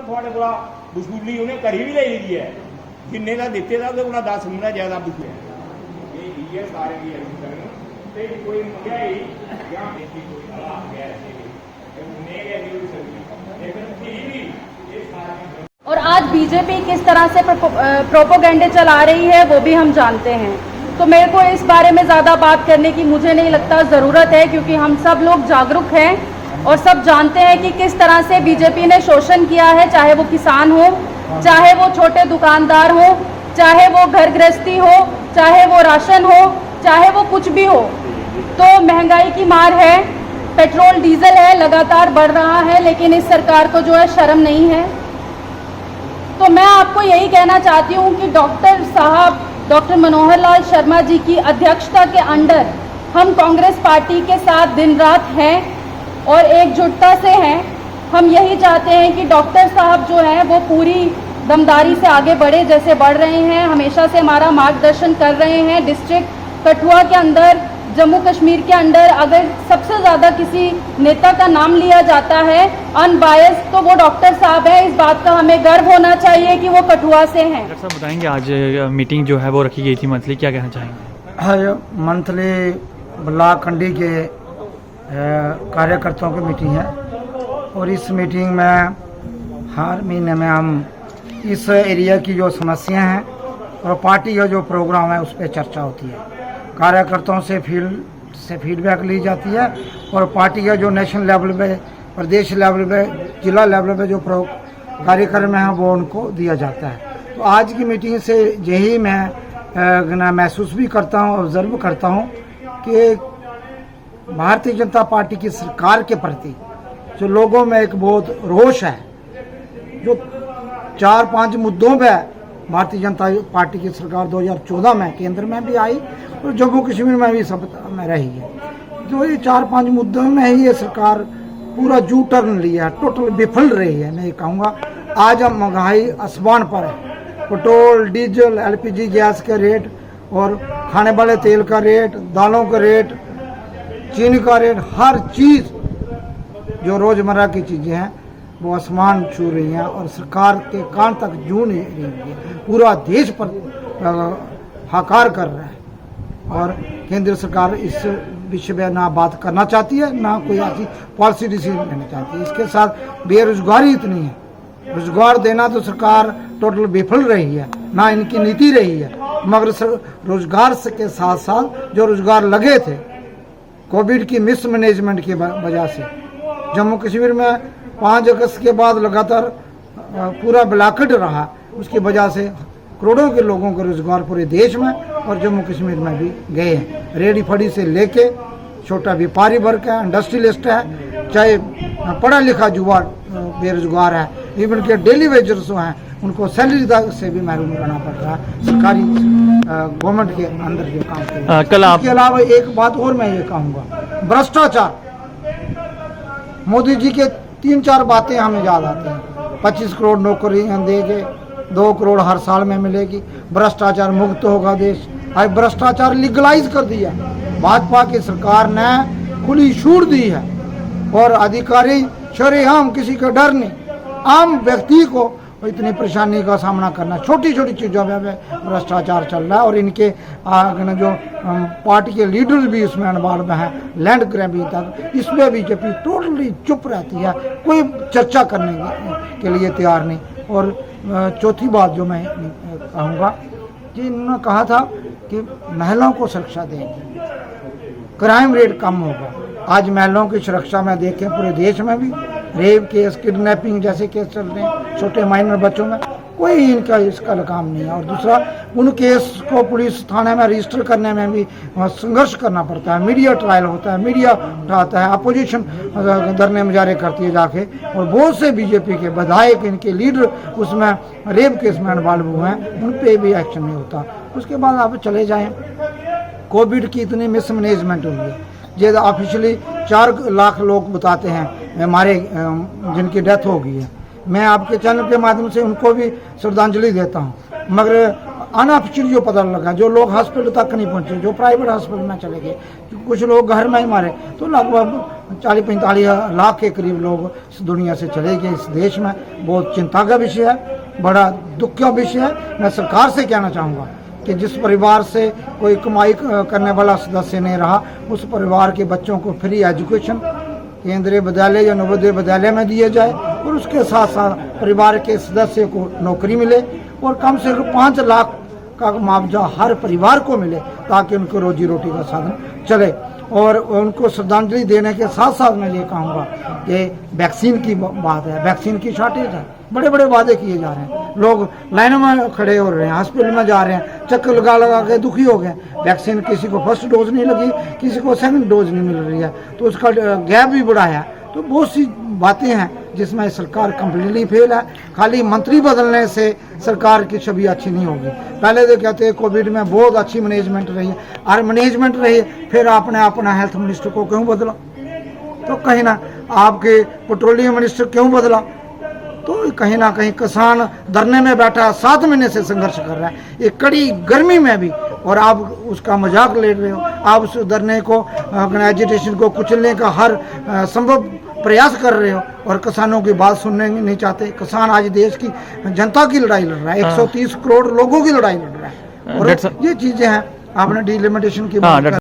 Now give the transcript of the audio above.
तो थोड़े को वसूली उन्हें करी भी ले ली है, जिन्ने का दिते था तो 10 गुना ज्यादा वसूल है सारे कोई महंगाई या कोई हालात और आज बीजेपी किस तरह से प्रोपोगंडे चला रही है वो भी हम जानते हैं। तो मेरे को इस बारे में ज़्यादा बात करने की मुझे नहीं लगता ज़रूरत है, क्योंकि हम सब लोग जागरूक हैं और सब जानते हैं कि किस तरह से बीजेपी ने शोषण किया है, चाहे वो किसान हो, चाहे वो छोटे दुकानदार हो, चाहे वो घर गृहस्थी हो, चाहे वो राशन हो, चाहे वो कुछ भी हो। तो महंगाई की मार है, पेट्रोल डीजल है लगातार बढ़ रहा है, लेकिन इस सरकार को जो है शर्म नहीं है। तो मैं आपको यही कहना चाहती हूँ कि डॉक्टर मनोहर लाल शर्मा जी की अध्यक्षता के अंडर हम कांग्रेस पार्टी के साथ दिन रात हैं और एकजुटता से हैं। हम यही चाहते हैं कि डॉक्टर साहब जो हैं वो पूरी दमदारी से आगे बढ़े, जैसे बढ़ रहे हैं, हमेशा से हमारा मार्गदर्शन कर रहे हैं। डिस्ट्रिक्ट कठुआ के अंदर, जम्मू कश्मीर के अंदर अगर सबसे ज़्यादा किसी नेता का नाम लिया जाता है अनबायस तो वो डॉक्टर साहब है। इस बात का हमें गर्व होना चाहिए कि वो कठुआ से हैं। डॉक्टर साहब बताएंगे, आज मीटिंग जो है वो रखी गई थी मंथली, क्या कहना चाहेंगे? मंथली ब्लॉक कंडी के कार्यकर्ताओं की मीटिंग है और इस मीटिंग में हर महीने में हम इस एरिया की जो समस्याएं हैं और पार्टी का जो प्रोग्राम है उस पर चर्चा होती है। कार्यकर्ताओं से फीडबैक ली जाती है और पार्टी का जो नेशनल लेवल पे, प्रदेश लेवल पे, जिला लेवल पे जो कार्यक्रम है वो उनको दिया जाता है। तो आज की मीटिंग से यही मैं महसूस भी करता हूँ, ऑब्जर्व करता हूँ कि भारतीय जनता पार्टी की सरकार के प्रति जो लोगों में एक बहुत रोष है, जो 4-5 मुद्दों पे भारतीय जनता पार्टी की सरकार 2014 में केंद्र में भी आई और जम्मू कश्मीर में भी सब में रही है। जो ये 4-5 मुद्दों में ही ये सरकार पूरा जू टर्न लिया है, टोटल विफल रही है। मैं ये कहूँगा आज हम महंगाई आसमान पर है, पेट्रोल डीजल LPG गैस के रेट और खाने वाले तेल का रेट, दालों का रेट, चीनी का रेट, हर चीज़ जो रोज़मर्रा की चीज़ें हैं वो आसमान छू रही हैं और सरकार के कान तक जू नहीं रही है। पूरा देश पर हाकार कर रहा है और केंद्र सरकार इस विषय में ना बात करना चाहती है, ना कोई ऐसी पॉलिसी डिसीजन लेना चाहती है। इसके साथ बेरोजगारी इतनी है, रोजगार देना तो सरकार टोटल विफल रही है, ना इनकी नीति रही है। मगर रोजगार के साथ साथ जो रोजगार लगे थे कोविड की मिसमैनेजमेंट की वजह से जम्मू कश्मीर में 5 अगस्त के बाद लगातार पूरा ब्लॉकेड रहा, उसकी वजह से करोड़ों के लोगों को रोजगार पूरे देश में और जम्मू कश्मीर में भी गए हैं। रेडी फड़ी से लेके छोटा व्यापारी वर्ग है, इंडस्ट्रियलिस्ट है, चाहे पढ़ा लिखा युवा बेरोजगार है, इवन के डेली वेजर्स हैं उनको सैलरी से भी महरूम रहना पड़ रहा है सरकारी गवर्नमेंट के अंदर जो काम कर रहे हैं। इसके अलावा एक बात और मैं ये कहूँगा, भ्रष्टाचार। मोदी जी के 3-4 बातें हमें याद आती हैं। 25 करोड़ नौकरियां देंगे, 2 करोड़ हर साल में मिलेगी, भ्रष्टाचार मुक्त होगा देश। आज भ्रष्टाचार लीगलाइज कर दिया, भाजपा की सरकार ने खुली छूट दी है और अधिकारी शरेआम, किसी का डर नहीं, आम व्यक्ति को इतनी परेशानी का सामना करना, छोटी छोटी चीज़ों में भ्रष्टाचार चल रहा है और इनके जो पार्टी के लीडर भी इसमें इन्वॉल्व हैं, लैंड ग्रैबिंग तक, इसमें बीजेपी टोटली चुप रहती है, कोई चर्चा करने के लिए तैयार नहीं। और चौथी बात जो मैं कहूँगा कि इन्होंने कहा था कि महिलाओं को सुरक्षा देंगे, क्राइम रेट कम होगा। आज महिलाओं की सुरक्षा में देखें पूरे देश में भी रेप केस, किडनैपिंग जैसे केस चल रहे हैं छोटे माइनर बच्चों में, कोई इनका इसका काम नहीं है। और दूसरा, उन केस को पुलिस थाने में रजिस्टर करने में भी संघर्ष करना पड़ता है, मीडिया ट्रायल होता है, मीडिया उठाता है, अपोजिशन धरने मुजाहरे करती है जाके, और बहुत से बीजेपी के विधायक, इनके लीडर उसमें रेप केस में इन्वॉल्व हुए हैं, उन पर भी एक्शन नहीं होता। उसके बाद आप चले जाएँ, कोविड की इतनी मिसमैनेजमेंट हुई है, ये ऑफिशियली 4 लाख लोग बताते हैं हमारे जिनकी डेथ हो गई है। मैं आपके चैनल के माध्यम से उनको भी श्रद्धांजलि देता हूं, मगर अनऑफिशियल जो पता लगा, जो लोग हॉस्पिटल तक नहीं पहुंचे, जो प्राइवेट हॉस्पिटल में चले गए, कुछ लोग घर में ही मारे, तो लगभग 40-45 लाख के करीब लोग इस दुनिया से चले गए इस देश में। बहुत चिंता का विषय है, बड़ा दुख का विषय है। मैं सरकार से कहना चाहूँगा कि जिस परिवार से कोई कमाई करने वाला सदस्य नहीं रहा, उस परिवार के बच्चों को फ्री एजुकेशन केंद्रीय विद्यालय या नवोदय विद्यालय में दिए जाए, और उसके साथ साथ परिवार के सदस्य को नौकरी मिले, और कम से कम 5 लाख का मुआवजा हर परिवार को मिले, ताकि उनको रोजी रोटी का साधन चले। और उनको श्रद्धांजलि देने के साथ साथ मैं ये कहूँगा कि वैक्सीन की बात है, वैक्सीन की शॉर्टेज है, बड़े बड़े वादे किए जा रहे हैं, लोग लाइनों में खड़े हो रहे हैं, हॉस्पिटल में जा रहे हैं, चक्कर लगा लगा के दुखी हो गए। वैक्सीन किसी को फर्स्ट डोज नहीं लगी, किसी को सेकंड डोज नहीं मिल रही है, तो उसका गैप भी बढ़ा है। तो बहुत सी बातें हैं जिसमें सरकार कम्प्लीटली फेल है। खाली मंत्री बदलने से सरकार की छवि अच्छी नहीं होगी। पहले तो कहते हैं कोविड में बहुत अच्छी मैनेजमेंट रही है, और मैनेजमेंट रही, फिर आपने अपना हेल्थ मिनिस्टर को क्यों बदला? तो कहीं ना आपके पेट्रोलियम मिनिस्टर क्यों बदला? तो कहीं ना कहीं किसान धरने में बैठा 7 महीने से संघर्ष कर रहा है, एक कड़ी गर्मी में भी, और आप उसका मजाक ले रहे हो। आप उस धरने को, एजिटेशन को कुचलने का हर संभव प्रयास कर रहे हो, और किसानों की बात सुनने नहीं चाहते। किसान आज देश की जनता की लड़ाई लड़ रहा है, 130 करोड़ लोगों की लड़ाई लड़ रहा है, और ये चीजें हैं। आपने डिलिमिटेशन की बात